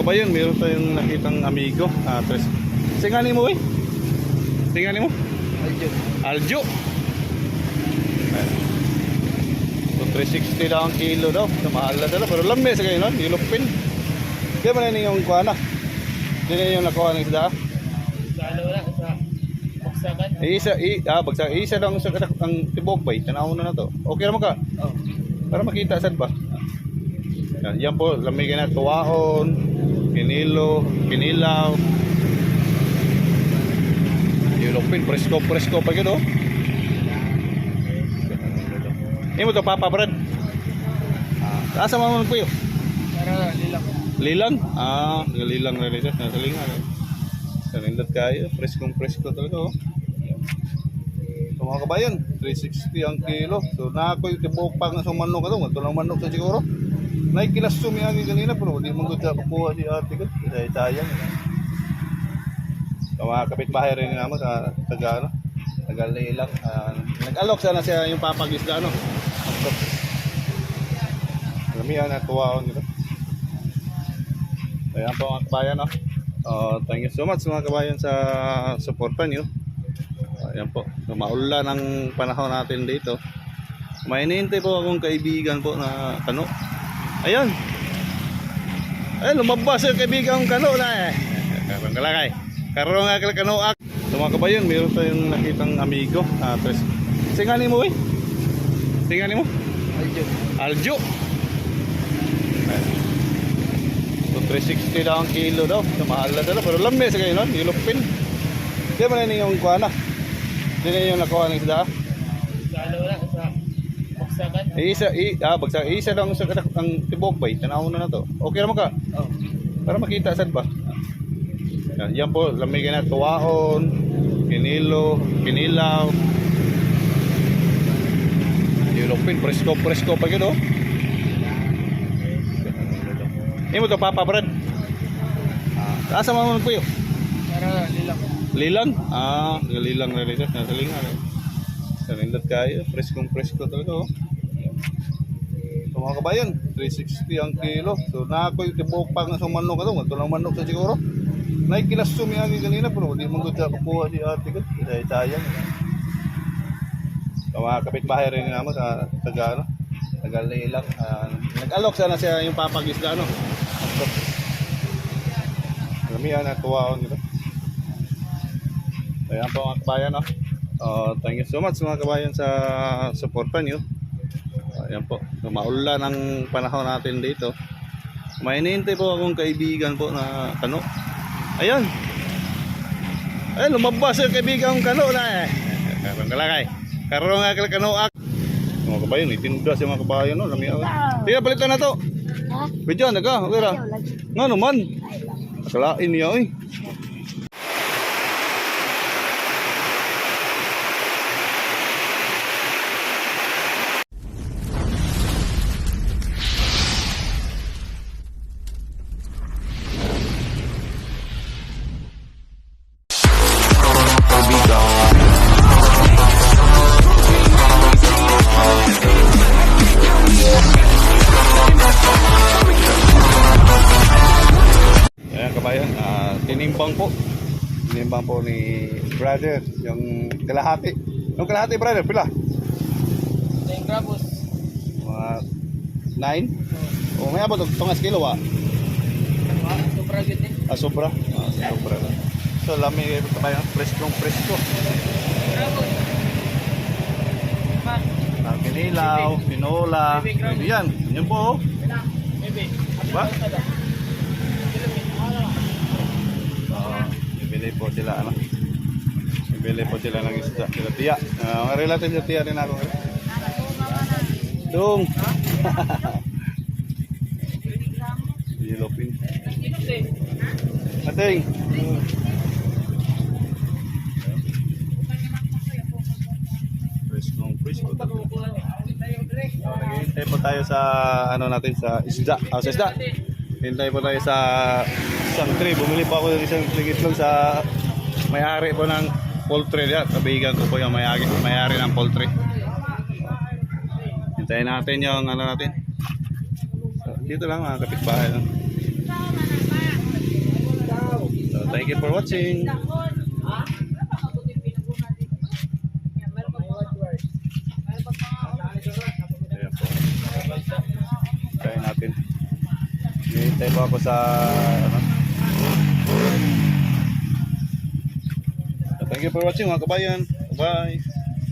kabayan, meron tayong nakitang amigo. Singani mo eh? Singani mo? Aljo. Aljo. So 360 daw ang kilo daw. So, mahal na dala. Pero lambe sa kayo nun. Ilupin. Di ba na yung kuha na? Di na yung nakuha ng isda? Sa ano na? Sa baksakan? Bagsak. Isa daw ang tibok ba? Tanaw na to. Okay naman ka? Oh. Para makita saan ba? Yan po. Lamig na. Tuwaon. Kinilaw. Ilupin. Presko pa yun oh. Imo to Papa Brad. Asa mo po yun? Para lilang. Lilang? Lilang na rin siya. Nasa lingan. Sanindot kayo. Presko talaga oh. So mga kabayan, 360 ang kilo. So na ako yung tibok pang sa manok ito. Matulang manok sa siguro. Naikilas sumiyagi kanina pero hindi mong gudya kukuha si ate ko. Kasi sayang. So mga kapitbahay rin naman sa Taga-Lilang. Nag-alok sana siya yung papagisda ano. Lamihan at tuwaon nito. Ayan po mga kabayan no? Thank you so much mga kabayan sa supportan nyo. Ayan po, maulan ang panahon natin dito. May hinihintay po akong kaibigan po na kano. Ayan. Lumabas yung kaibigan kong kano na eh. Karong kalakay. Karong kano ak. So mga kabayan, meron tayong nakitang amigo. Singani mo eh? Singani mo? Aljo. So 360 daw ang kilo daw. So mahal na dala. Pero lambe sa kayo nun. Ilupin. Di ba na yung kuha na? Di na yung nakuha ng isda? Sa ano na? Sa baksakan? Bagsak. Isa daw ang tibok ba? Tanaw na to. Okay naman ka? Oh. Para makita saan ba? Yan po. Lamig na. Tuwaon. Kinilaw. Ilupin. Presko pa yun oh. Imo to Papa Brad. Asa mo po yun? Para lilang. Lilang? Lilang na rin siya. Nasa lingan. Sanindot kayo. Presko talaga oh. So mga kabayan, 360 ang kilo. So na ako yung tibok pang sa manok ito. Matulang manok sa siguro. Naikilas sumiyagi kanina pero hindi mong gudya kukuha si ate ko. Kasi sayang. So mga kapitbahay rin naman sa Taga-Lilang. Nag-alok sana siya yung papagisda ano. Lamihan at tuwaon nito. Ayan po mga kabayan no? Thank you so much mga kabayan sa supportan nyo. Ayan po. So, maulan ang panahon natin dito. May hinihintay po akong kaibigan po na kano. Ayan. Lumabas yung kaibigan kong kano na eh. Karong kalakay. Karong kano ak. Mga kabayan, itinda siya mga kabayan no. Lamihan. Tiga palitan na to. Bidyan, naga. Okay ra. Nga naman. Akalain niya eh. Tinimbang po ni brother yung kalahati. Yung kalahati brother, pila? 10 gramos. Mga 9? O may abot tungas kilo wa? Sobra yun eh. Sobra? Sobra na. So lami ito tayo, presko. Kinilaw, tinola, yan. Yan po. Diba? Bibili po sila ano. Bibili po sila ng isda. Sila tiya. Relative sa tiya rin ako. Dung. Ilopin. Ating. Presko. Hintay po tayo sa ano natin sa isda. Sa isda. Hintay po tayo sa isang tray. Bumili po ako ng isang itlog sa may-ari po ng poultry. Kabigan ko po yung may-ari ng poultry. Hintayin natin yung ano natin. So, dito lang mga kapitbahay lang. So, thank you for watching. Ayan po. Kain natin. Hintay po ako sa ano. So, thank you for watching mga kabayan. Bye.